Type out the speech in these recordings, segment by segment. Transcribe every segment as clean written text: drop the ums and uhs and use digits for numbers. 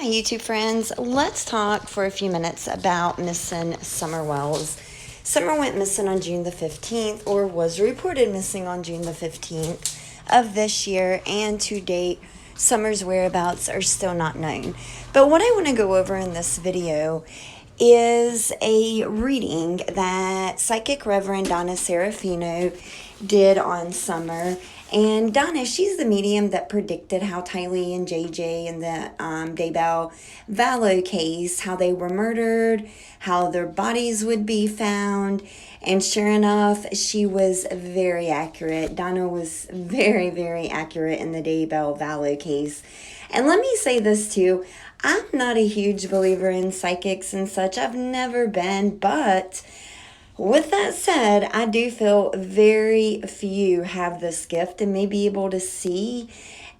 My YouTube friends, let's talk for a few minutes about missing Summer Wells. Summer went missing on June the 15th, or was reported missing on June the 15th of this year, and to date, Summer's whereabouts are still not known. But what I want to go over in this video is a reading that psychic Reverend Donna Seraphina did on Summer. And Donna, she's the medium that predicted how Tylee and JJ in the Daybell Vallow case, how they were murdered, how their bodies would be found. And sure enough, she was very accurate. Donna was very, very accurate in the Daybell Vallow case. And let me say this too. I'm not a huge believer in psychics and such. I've never been, but with that said, I do feel very few have this gift and may be able to see.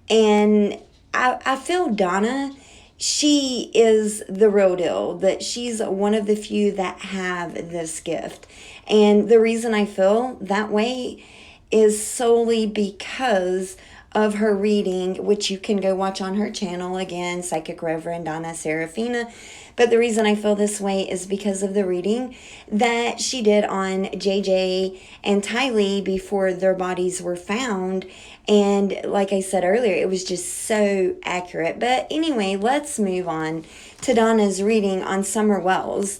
And I feel Donna, she is the real deal, that she's one of the few that have this gift. And the reason I feel that way is solely because of her reading, which you can go watch on her channel, again, Psychic Reverend Donna Seraphina. But the reason I feel this way is because of the reading that she did on JJ and Tylee before their bodies were found. And like I said earlier, it was just so accurate. But anyway, let's move on to Donna's reading on Summer Wells.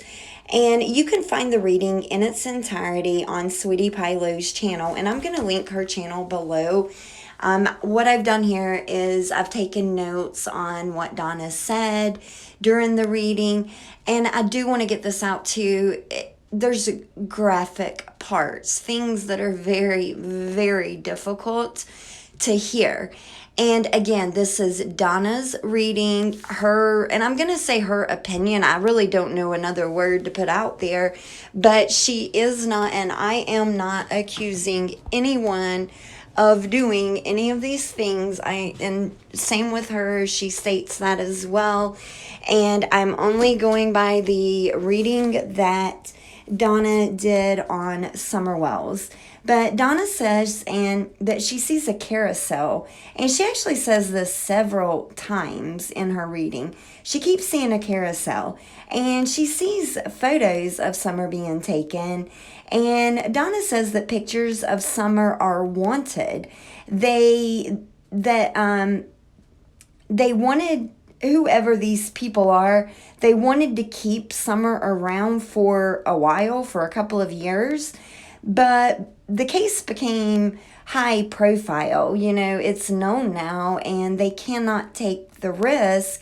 And you can find the reading in its entirety on Sweetie PieLo's channel. And I'm going to link her channel below. What I've done here is I've taken notes on what Donna said during the reading, and I do want to get this out too. There's graphic parts, things that are very, very difficult to hear. And again, this is Donna's reading, and I'm going to say her opinion. I really don't know another word to put out there, but she is not, and I am not accusing anyone of doing any of these things. And same with her, she states that as well. And I'm only going by the reading that Donna did on Summer Wells. But Donna says that she sees a carousel, and she actually says this several times in her reading. She keeps seeing a carousel, and she sees photos of Summer being taken. And Donna says that pictures of Summer are wanted. They wanted, whoever these people are, they wanted to keep Summer around for a while, for a couple of years. But the case became high profile. You know, it's known now, and they cannot take the risk.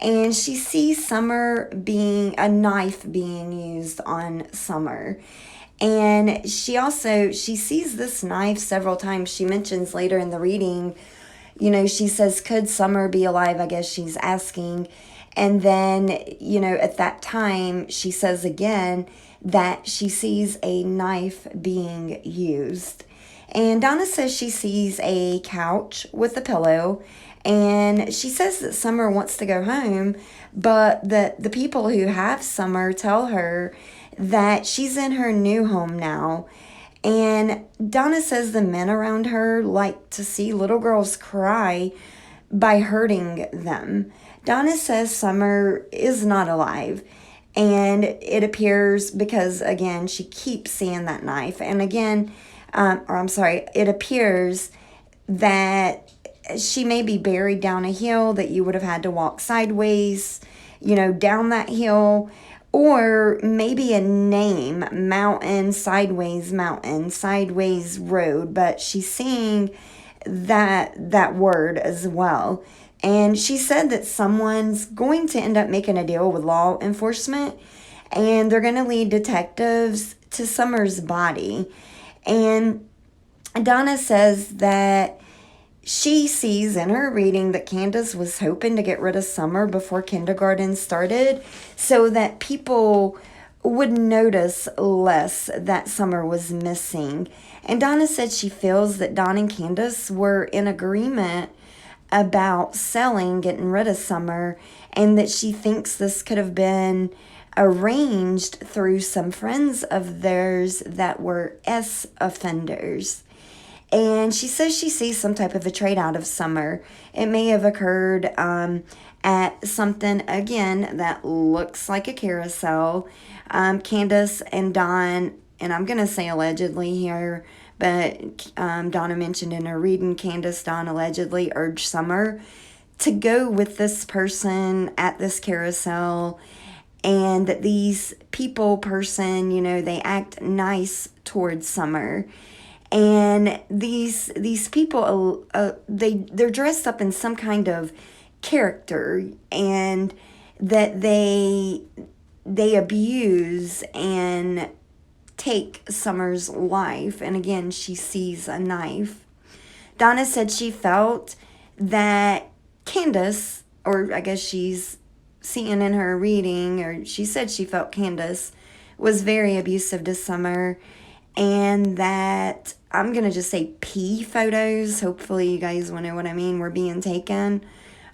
And she sees Summer a knife being used on Summer. And she sees this knife several times. She mentions later in the reading, you know, she says, could Summer be alive? I guess she's asking. And then, you know, at that time, she says again that she sees a knife being used. And Donna says she sees a couch with a pillow. And she says that Summer wants to go home, but the people who have Summer tell her that she's in her new home now. And Donna says the men around her like to see little girls cry by hurting them. Donna says Summer is not alive. And it appears, because again, she keeps seeing that knife. And again, it appears that she may be buried down a hill, that you would have had to walk sideways, you know, down that hill. Or maybe a name, mountain, sideways road. But she's seeing that word as well. And she said that someone's going to end up making a deal with law enforcement, and they're going to lead detectives to Summer's body. And Donna says that she sees in her reading that Candace was hoping to get rid of Summer before kindergarten started, so that people would notice less that Summer was missing. And Donna said she feels that Don and Candace were in agreement about getting rid of Summer, and that she thinks this could have been arranged through some friends of theirs that were offenders. And she says she sees some type of a trade out of Summer. It may have occurred at something, again, that looks like a carousel. Candace and Don, and I'm going to say allegedly here, but Donna mentioned in her reading, Candace, Don allegedly urged Summer to go with this person at this carousel, and that these person, they act nice towards Summer. And these people, they're dressed up in some kind of character, and that they abuse and take Summer's life. And again, she sees a knife. Donna said she felt that Candace, or I guess she's seeing in her reading, or she said she felt Candace was very abusive to Summer, and that, I'm going to just say P photos, hopefully you guys will know what I mean, were being taken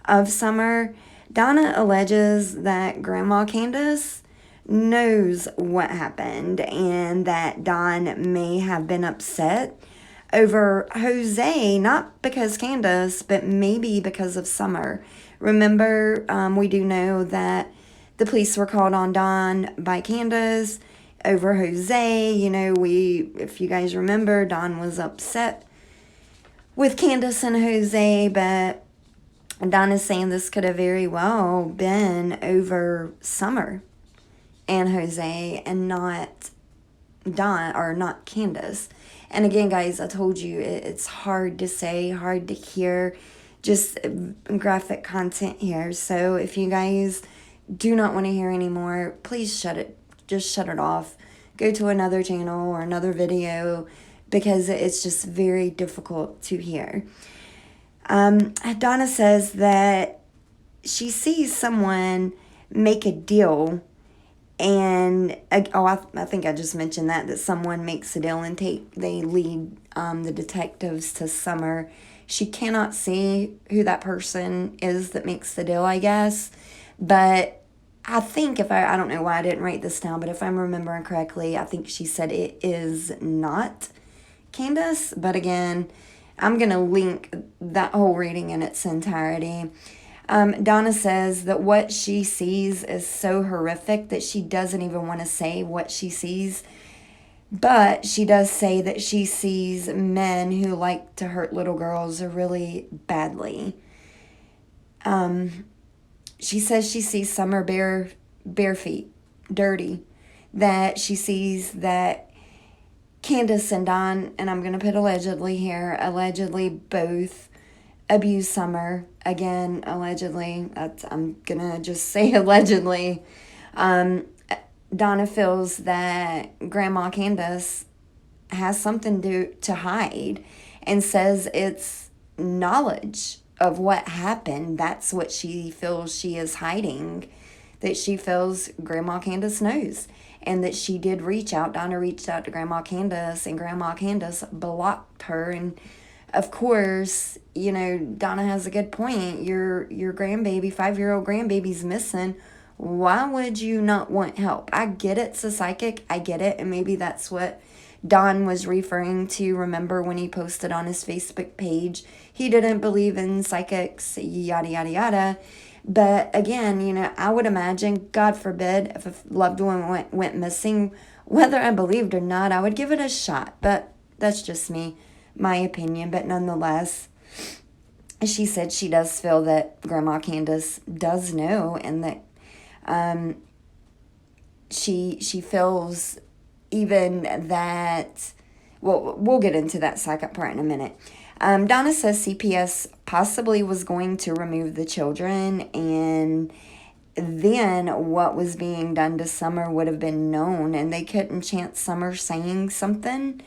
of Summer. Donna alleges that Grandma Candace knows what happened, and that Don may have been upset over Jose, not because Candace, but maybe because of Summer. Remember, we do know that the police were called on Don by Candace over Jose. If you guys remember, Don was upset with Candace and Jose, but Don is saying this could have very well been over Summer and Jose, and not Don, or not Candace. And again, guys, I told you, it's hard to say, hard to hear, just graphic content here. So if you guys do not want to hear anymore, please just shut it off. Go to another channel or another video, because it's just very difficult to hear. Donna says that she sees someone make a deal, and I think I just mentioned that someone makes a deal and they lead the detectives to Summer. She cannot see who that person is that makes the deal, I guess, but I think, I don't know why I didn't write this down, but if I'm remembering correctly, I think she said it is not Candace. But again, I'm going to link that whole reading in its entirety. Donna says that what she sees is so horrific that she doesn't even want to say what she sees. But she does say that she sees men who like to hurt little girls really badly. She says she sees Summer bare feet, dirty. That she sees that Candace and Don, and I'm going to put allegedly here, allegedly both abuse Summer. Again, allegedly. I'm going to just say allegedly. Donna feels that Grandma Candace has something to hide, and says it's knowledge of what happened. That's what she feels she is hiding, that she feels Grandma Candace knows, and that she did reach out. Donna reached out to Grandma Candace, and Grandma Candace blocked her. And of course, Donna has a good point. Your grandbaby, 5-year-old grandbaby's missing. Why would you not want help? I get it's a psychic. I get it. And maybe that's what Don was referring to. Remember when he posted on his Facebook page, he didn't believe in psychics, yada, yada, yada. But again, I would imagine, God forbid, if a loved one went missing, whether I believed or not, I would give it a shot. But that's just me, my opinion. But nonetheless, she said she does feel that Grandma Candace does know, and that she feels even that, well, we'll get into that second part in a minute. Donna says CPS possibly was going to remove the children, and then what was being done to Summer would have been known, and they couldn't chance Summer saying something,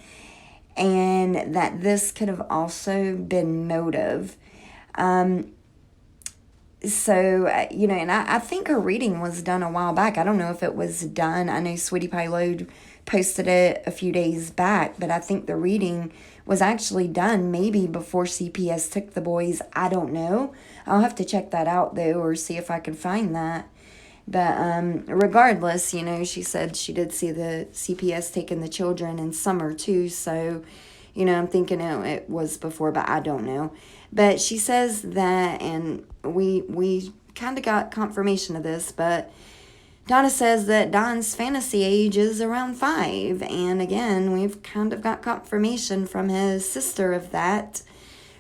and that this could have also been motive. So, and I think her reading was done a while back. I don't know if it was done. I know Sweetie PieLo posted it a few days back, but I think the reading was actually done maybe before CPS took the boys. I don't know. I'll have to check that out, though, or see if I can find that. But regardless, she said she did see the CPS taking the children in Summer, too. So, I'm thinking it was before, but I don't know. But she says that, and we kind of got confirmation of this, but Donna says that Don's fantasy age is around 5. And again, we've kind of got confirmation from his sister of that.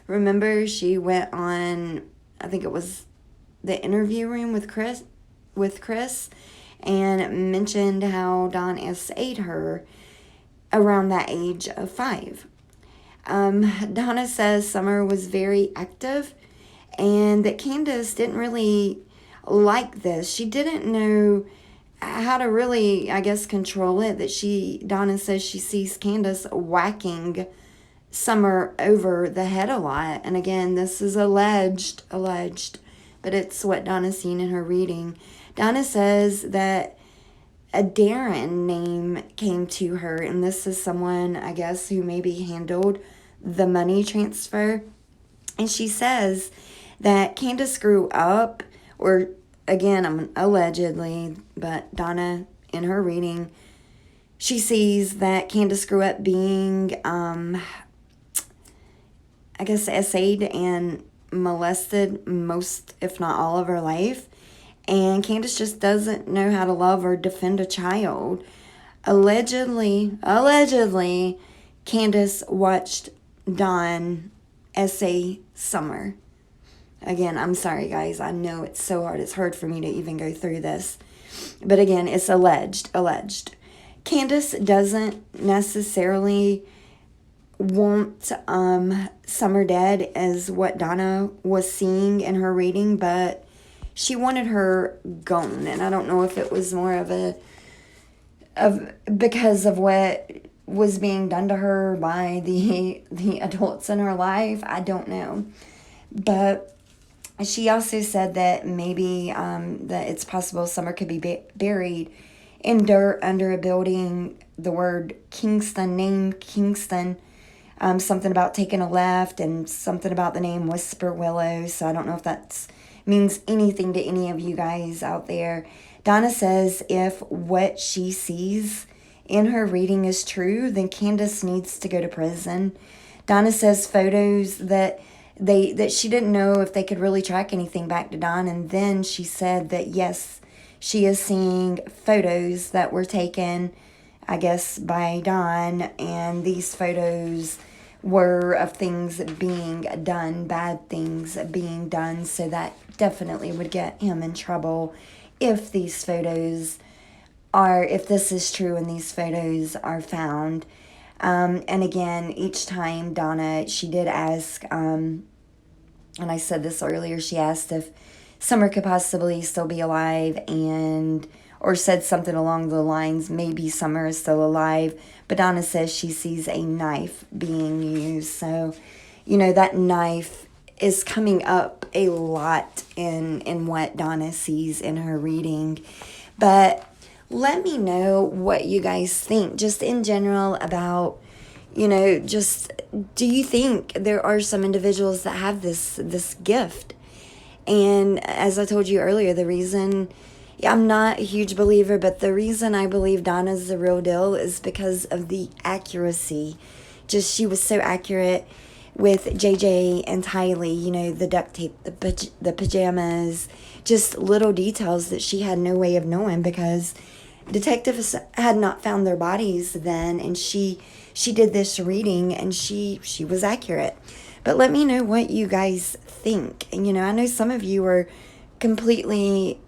Remember, she went on, I think it was the interview room with Chris, and mentioned how Don SA'd her around that age of 5. Donna says Summer was very active and that Candace didn't really like this. She didn't know how to really, I guess, control it. Donna says she sees Candace whacking Summer over the head a lot. And again, this is alleged, but it's what Donna's seen in her reading. Donna says that a Darren name came to her, and this is someone, I guess, who maybe handled the money transfer. And she says that Candace grew up, or again, allegedly, but Donna, in her reading, she sees that Candace grew up being, I guess, SA'd and molested most, if not all, of her life. And Candace just doesn't know how to love or defend a child. Allegedly, Candace watched Don SA Summer. Again, I'm sorry, guys. I know it's so hard. It's hard for me to even go through this. But again, it's alleged. Candace doesn't necessarily want Summer dead as what Donna was seeing in her reading, but she wanted her gone. And I don't know if it was more because of what was being done to her by the adults in her life. I don't know. But she also said that maybe that it's possible Summer could be buried in dirt under a building. The word Kingston, name Kingston, something about taking a left, and something about the name Whisper Willow. So I don't know if that means anything to any of you guys out there. Donna says if what she sees in her reading is true, then Candace needs to go to prison. Donna says photos that she didn't know if they could really track anything back to Don, and then she said that yes, she is seeing photos that were taken, I guess, by Don, and these photos were of things being done, bad things being done, so that definitely would get him in trouble if these photos if this is true and these photos are found. And again, each time Donna, she did ask, and I said this earlier, she asked if Summer could possibly still be alive, or said something along the lines, maybe Summer is still alive, but Donna says she sees a knife being used. So, that knife is coming up a lot in what Donna sees in her reading. But let me know what you guys think, just in general, about, just, do you think there are some individuals that have this gift? And as I told you earlier, the reason, I'm not a huge believer, but the reason I believe Donna's the real deal is because of the accuracy. Just, she was so accurate with JJ and Tylee, the duct tape, the pajamas, just little details that she had no way of knowing because detectives had not found their bodies then, and she did this reading, and she was accurate. But let me know what you guys think. And, I know some of you are completely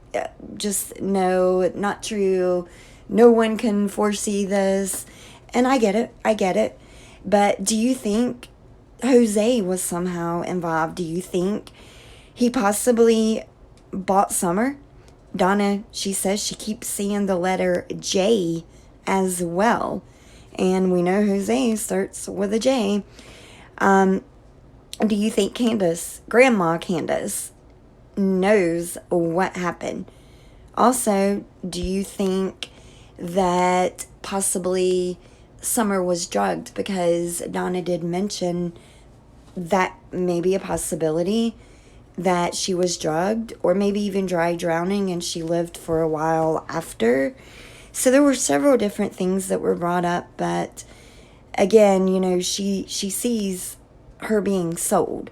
just, no, not true. No one can foresee this. And I get it. But do you think Jose was somehow involved? Do you think he possibly bought Summer? Donna, she says she keeps seeing the letter J as well. And we know Jose starts with a J. Do you think Grandma Candace, knows what happened? Also, do you think that possibly Summer was drugged? Because Donna did mention that maybe a possibility that she was drugged, or maybe even dry drowning, and she lived for a while after. So there were several different things that were brought up, but again, she sees her being sold.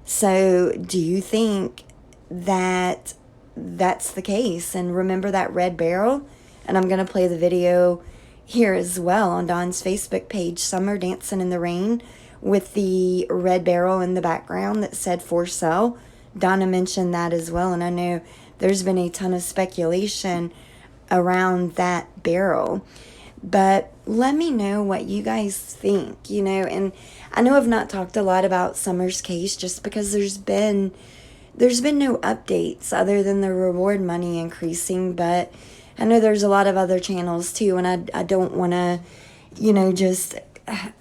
So do you think that that's the case. And remember that red barrel? And I'm going to play the video here as well on Don's Facebook page, Summer Dancing in the Rain, with the red barrel in the background that said for sale. Donna mentioned that as well, and I know there's been a ton of speculation around that barrel. But let me know what you guys think, and I know I've not talked a lot about Summer's case just because there's been no updates other than the reward money increasing, but I know there's a lot of other channels too, and I don't want to,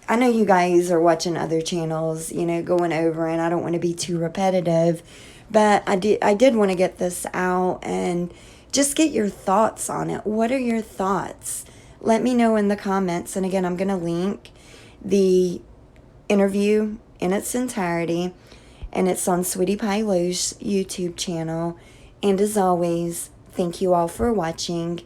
I know you guys are watching other channels, going over, and I don't want to be too repetitive, but I did want to get this out and just get your thoughts on it. What are your thoughts? Let me know in the comments, and again, I'm going to link the interview in its entirety, and it's on Sweetie PieLo's YouTube channel. And as always, thank you all for watching.